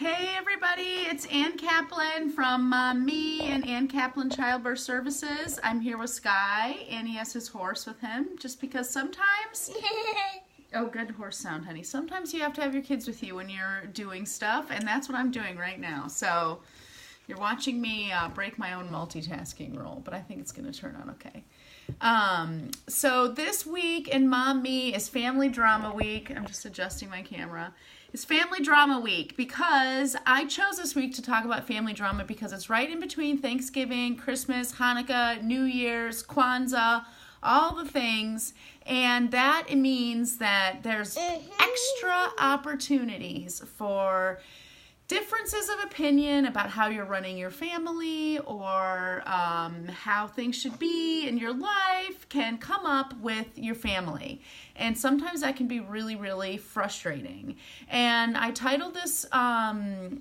Hey everybody, it's Ann Kaplan from me and Ann Kaplan Childbirth Services. I'm here with Sky, and he has his horse with him just because sometimes... Oh, good horse sound, honey. Sometimes you have to have your kids with you when you're doing stuff, and that's what I'm doing right now. So you're watching me break my own multitasking rule, but I think it's going to turn out okay. So this week in Mom Me is Family Drama Week. I'm just adjusting my camera. It's Family Drama Week because I chose this week to talk about family drama because it's right in between Thanksgiving, Christmas, Hanukkah, New Year's, Kwanzaa, all the things. And that means that there's extra opportunities for differences of opinion about how you're running your family or how things should be in your life can come up with your family. And sometimes that can be really, really frustrating. And I titled this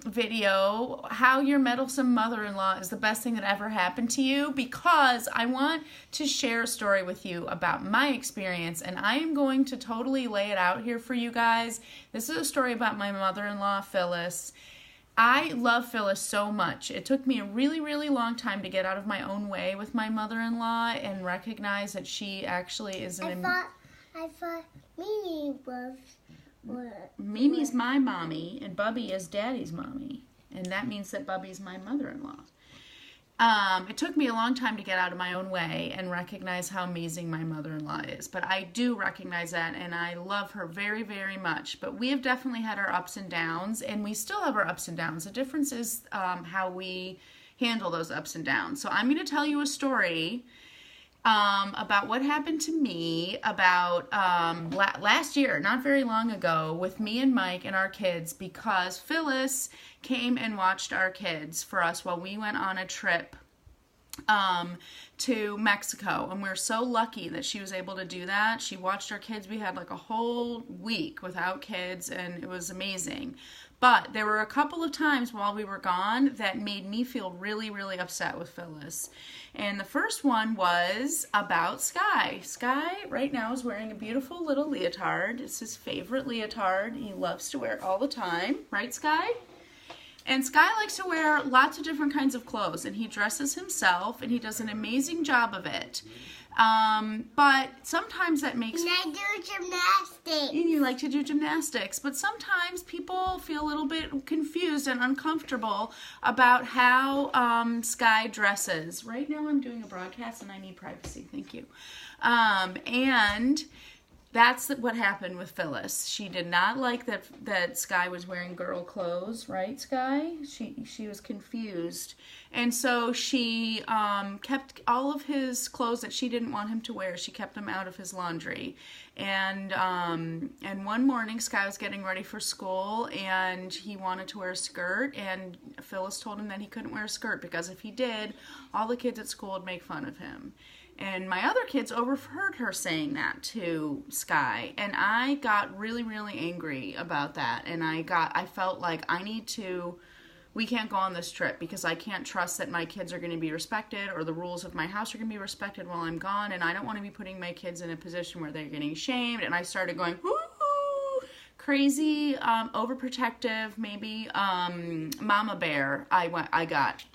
video, How Your Meddlesome Mother-in-Law is the Best Thing That Ever Happened to You, because I want to share a story with you about my experience, and I am going to totally lay it out here for you guys. This is a story about my mother-in-law, Phyllis. I love Phyllis so much. It took me a really, really long time to get out of my own way with my mother-in-law and recognize that she actually is an... I thought Mimi was... Mimi's my mommy and Bubby is Daddy's mommy. And that means that Bubby's my mother-in-law. It took me a long time to get out of my own way and recognize how amazing my mother-in-law is. But I do recognize that, and I love her very, very much. But we have definitely had our ups and downs, and we still have our ups and downs. The difference is how we handle those ups and downs. So I'm going to tell you a story about what happened to me about last year, not very long ago, with me and Mike and our kids, because Phyllis came and watched our kids for us while we went on a trip to Mexico, and we're so lucky that she was able to do that. She watched our kids. We had like a whole week without kids, and it was amazing. But there were a couple of times while we were gone that made me feel really, really upset with Phyllis. And the first one was about Sky. Sky right now is wearing a beautiful little leotard. It's his favorite leotard. He loves to wear it all the time. Right, Sky? And Sky likes to wear lots of different kinds of clothes, and he dresses himself, and he does an amazing job of it. But sometimes that makes... And I do gymnastics. And you like to do gymnastics, but sometimes people feel a little bit confused and uncomfortable about how Sky dresses. Right now I'm doing a broadcast and I need privacy. Thank you. And that's what happened with Phyllis. She did not like that Sky was wearing girl clothes, right, Sky? She was confused. And so she kept all of his clothes that she didn't want him to wear. She kept them out of his laundry. And one morning, Sky was getting ready for school, and he wanted to wear a skirt, and Phyllis told him that he couldn't wear a skirt because if he did, all the kids at school would make fun of him. And my other kids overheard her saying that to Sky, and I got really, really angry about that. And I felt like we can't go on this trip because I can't trust that my kids are going to be respected or the rules of my house are going to be respected while I'm gone. And I don't want to be putting my kids in a position where they're getting shamed. And I started going, woo, crazy, overprotective, maybe mama bear I got.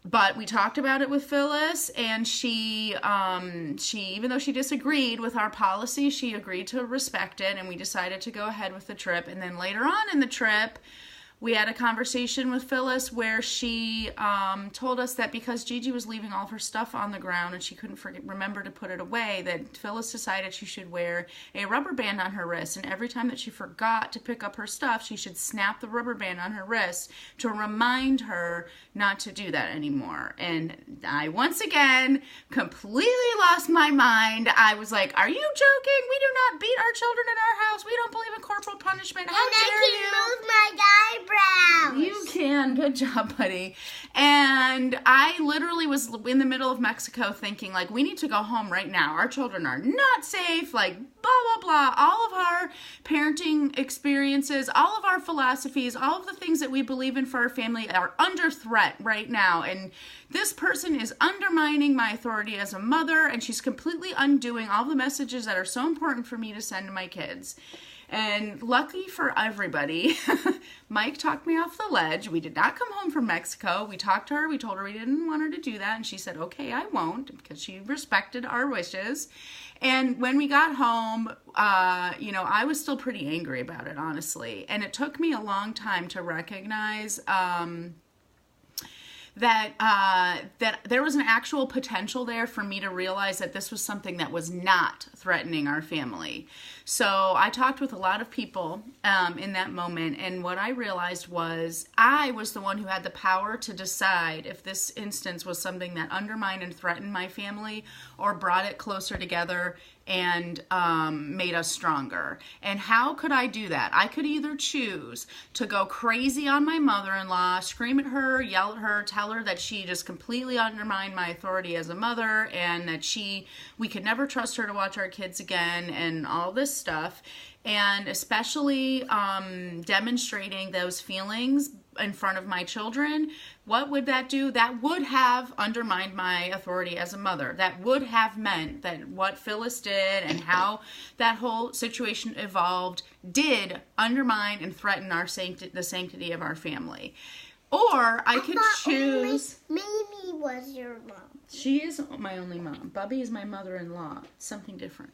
But we talked about it with Phyllis, and she, even though she disagreed with our policy, she agreed to respect it, and we decided to go ahead with the trip. And then later on in the trip, we had a conversation with Phyllis where she told us that because Gigi was leaving all of her stuff on the ground and she couldn't remember to put it away, that Phyllis decided she should wear a rubber band on her wrist. And every time that she forgot to pick up her stuff, she should snap the rubber band on her wrist to remind her not to do that anymore. And I, once again, completely lost my mind. I was like, are you joking? We do not beat our children in our house. We don't believe in corporal punishment. How dare you? And I can move my eyebrows. You can. Good job, buddy. And I literally was in the middle of Mexico thinking, like, we need to go home right now. Our children are not safe, like, blah, blah, blah. All of our parenting experiences, all of our philosophies, all of the things that we believe in for our family are under threat right now. And this person is undermining my authority as a mother, and she's completely undoing all the messages that are so important for me to send to my kids. And lucky for everybody, Mike talked me off the ledge. We did not come home from Mexico. We talked to her. We told her we didn't want her to do that. And she said, okay, I won't, because she respected our wishes. And when we got home, I was still pretty angry about it, honestly. And it took me a long time to recognize that there was an actual potential there for me to realize that this was something that was not threatening our family. So I talked with a lot of people in that moment, and what I realized was I was the one who had the power to decide if this instance was something that undermined and threatened my family or brought it closer together and made us stronger. And how could I do that? I could either choose to go crazy on my mother-in-law, scream at her, yell at her, tell her that she just completely undermined my authority as a mother and that we could never trust her to watch our kids again and all this stuff. And especially demonstrating those feelings in front of my children, what would that do? That would have undermined my authority as a mother. That would have meant that what Phyllis did and how that whole situation evolved did undermine and threaten the sanctity of our family. Or I could choose... Mimi was your mom. She is my only mom. Bubby is my mother-in-law. It's something different.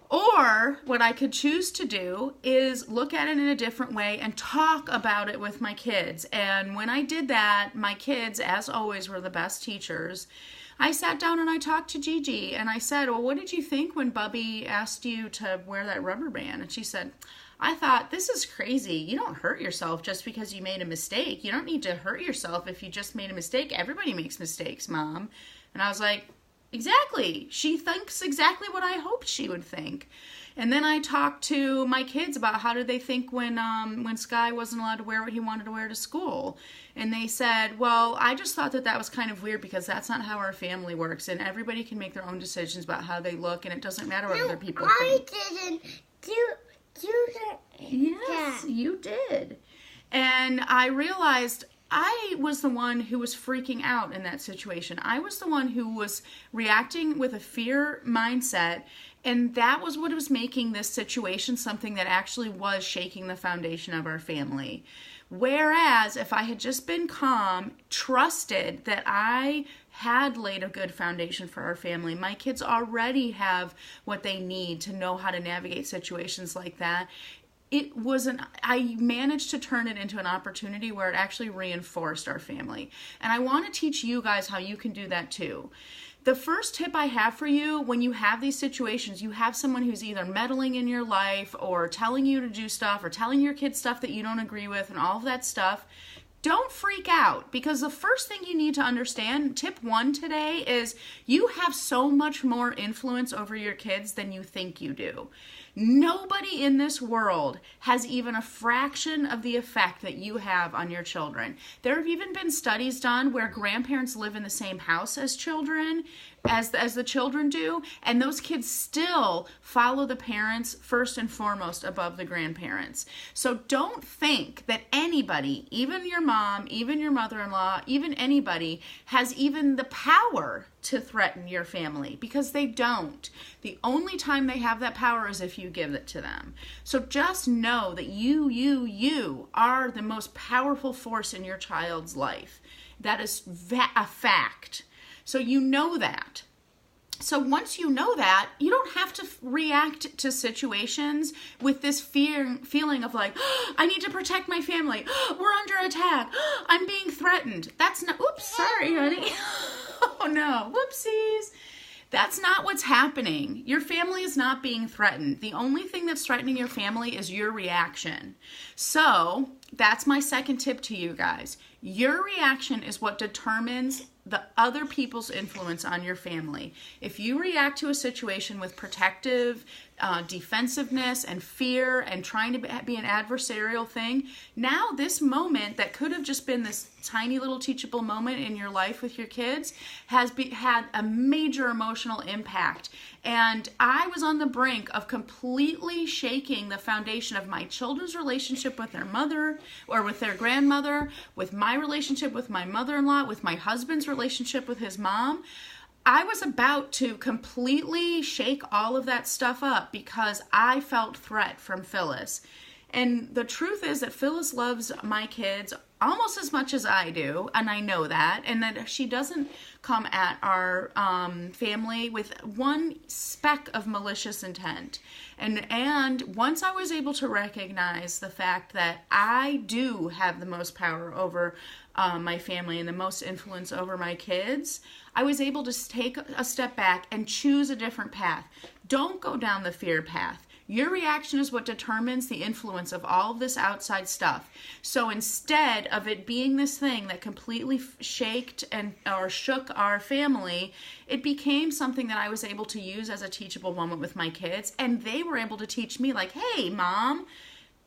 Or what I could choose to do is look at it in a different way and talk about it with my kids. And when I did that, my kids, as always, were the best teachers. I sat down and I talked to Gigi and I said, well, what did you think when Bubby asked you to wear that rubber band? And she said, I thought, this is crazy. You don't hurt yourself just because you made a mistake. You don't need to hurt yourself if you just made a mistake. Everybody makes mistakes, Mom. And I was like, exactly. She thinks exactly what I hoped she would think. And then I talked to my kids about how did they think when Sky wasn't allowed to wear what he wanted to wear to school. And they said, well, I just thought that was kind of weird because that's not how our family works. And everybody can make their own decisions about how they look. And it doesn't matter what other people think. I didn't do that. Yes, you did. And I realized I was the one who was freaking out in that situation. I was the one who was reacting with a fear mindset, and that was what was making this situation something that actually was shaking the foundation of our family. Whereas if I had just been calm, trusted that I had laid a good foundation for our family, my kids already have what they need to know how to navigate situations like that. I managed to turn it into an opportunity where it actually reinforced our family. And I want to teach you guys how you can do that too. The first tip I have for you, when you have these situations, you have someone who's either meddling in your life or telling you to do stuff or telling your kids stuff that you don't agree with and all of that stuff, don't freak out, because the first thing you need to understand, tip 1 today, is you have so much more influence over your kids than you think you do. Nobody in this world has even a fraction of the effect that you have on your children. There have even been studies done where grandparents live in the same house as children, as the children do, and those kids still follow the parents first and foremost above the grandparents. So don't think that anybody, even your mom, even your mother-in-law, even anybody, has even the power to threaten your family, because they don't. The only time they have that power is if you give it to them. So just know that you are the most powerful force in your child's life. That is a fact. So you know that. So once you know that, you don't have to react to situations with this feeling of like, oh, I need to protect my family. Oh, we're under attack. Oh, I'm being threatened. That's not, oops, sorry, honey. Oh no, whoopsies. That's not what's happening. Your family is not being threatened. The only thing that's threatening your family is your reaction. So that's my second tip to you guys. Your reaction is what determines the other people's influence on your family. If you react to a situation with protective defensiveness and fear and trying to be an adversarial thing, now this moment that could have just been this tiny little teachable moment in your life with your kids has had a major emotional impact. And I was on the brink of completely shaking the foundation of my children's relationship with their mother or with their grandmother, with my relationship with my mother-in-law, with my husband's relationship with his mom. I was about to completely shake all of that stuff up because I felt threat from Phyllis. And the truth is that Phyllis loves my kids almost as much as I do, and I know that, and that she doesn't come at our family with one speck of malicious intent. And once I was able to recognize the fact that I do have the most power over my family and the most influence over my kids, I was able to take a step back and choose a different path. Don't go down the fear path. Your reaction is what determines the influence of all of this outside stuff. So instead of it being this thing that completely shook our family, it became something that I was able to use as a teachable moment with my kids. And they were able to teach me, like, hey, Mom,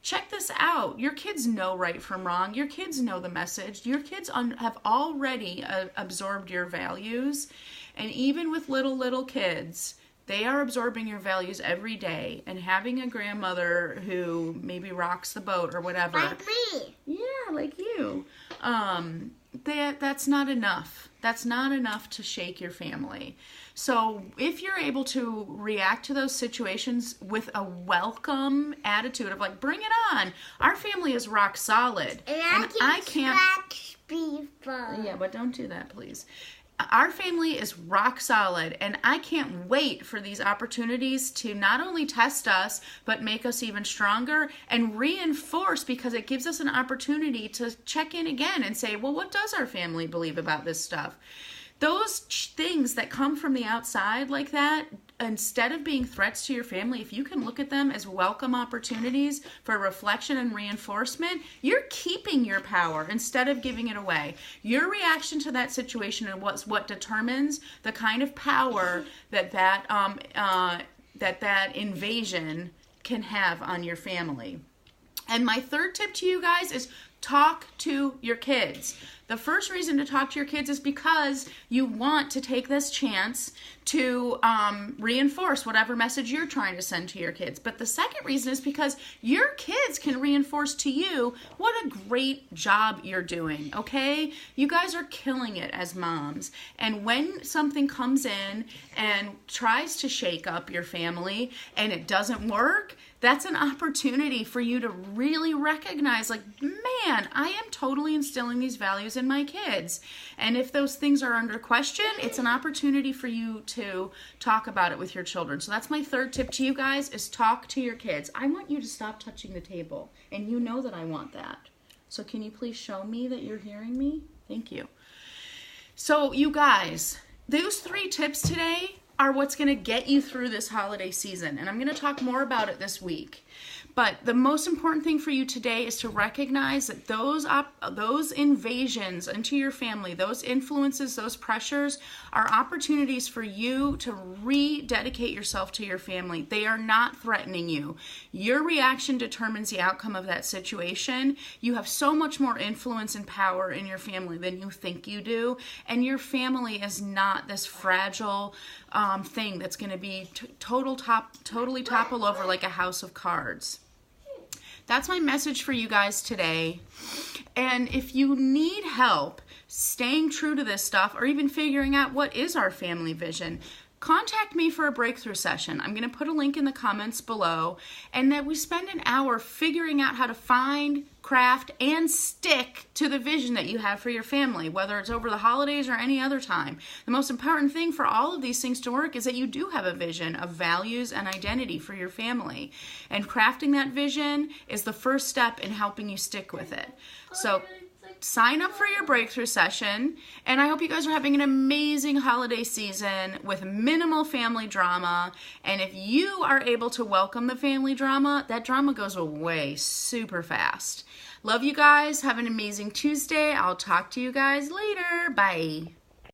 check this out. Your kids know right from wrong. Your kids know the message. Your kids have already absorbed your values. And even with little kids, they are absorbing your values every day, and having a grandmother who maybe rocks the boat or whatever. Like me. Yeah, like you. That's not enough. That's not enough to shake your family. So if you're able to react to those situations with a welcome attitude of like, bring it on. Our family is rock solid. And I can't scratch people. Yeah, but don't do that, please. Our family is rock solid, and I can't wait for these opportunities to not only test us, but make us even stronger and reinforce, because it gives us an opportunity to check in again and say, well, what does our family believe about this stuff? Those things that come from the outside like that, instead of being threats to your family, if you can look at them as welcome opportunities for reflection and reinforcement, you're keeping your power instead of giving it away. Your reaction to that situation and what determines the kind of power that invasion can have on your family. And my third tip to you guys is talk to your kids. The first reason to talk to your kids is because you want to take this chance to reinforce whatever message you're trying to send to your kids. But the second reason is because your kids can reinforce to you what a great job you're doing, okay? You guys are killing it as moms. And when something comes in and tries to shake up your family and it doesn't work, that's an opportunity for you to really recognize, like, man, I am totally instilling these values in my kids. And if those things are under question, it's an opportunity for you to talk about it with your children. So that's my third tip to you guys, is talk to your kids. I want you to stop touching the table, and you know that I want that. So can you please show me that you're hearing me? Thank you. So you guys, those 3 tips today are what's going to get you through this holiday season. And I'm going to talk more about it this week. But the most important thing for you today is to recognize that those invasions into your family, those influences, those pressures are opportunities for you to rededicate yourself to your family. They are not threatening you. Your reaction determines the outcome of that situation. You have so much more influence and power in your family than you think you do. And your family is not this fragile thing that's going to be totally topple over like a house of cards. That's my message for you guys today. And if you need help staying true to this stuff, or even figuring out what is our family vision, contact me for a breakthrough session. I'm going to put a link in the comments below, and that we spend an hour figuring out how to find, craft, and stick to the vision that you have for your family, whether it's over the holidays or any other time. The most important thing for all of these things to work is that you do have a vision of values and identity for your family. And crafting that vision is the first step in helping you stick with it. So sign up for your breakthrough session, and I hope you guys are having an amazing holiday season with minimal family drama. And if you are able to welcome the family drama, that drama goes away super fast. Love you guys. Have an amazing Tuesday. I'll talk to you guys later. Bye.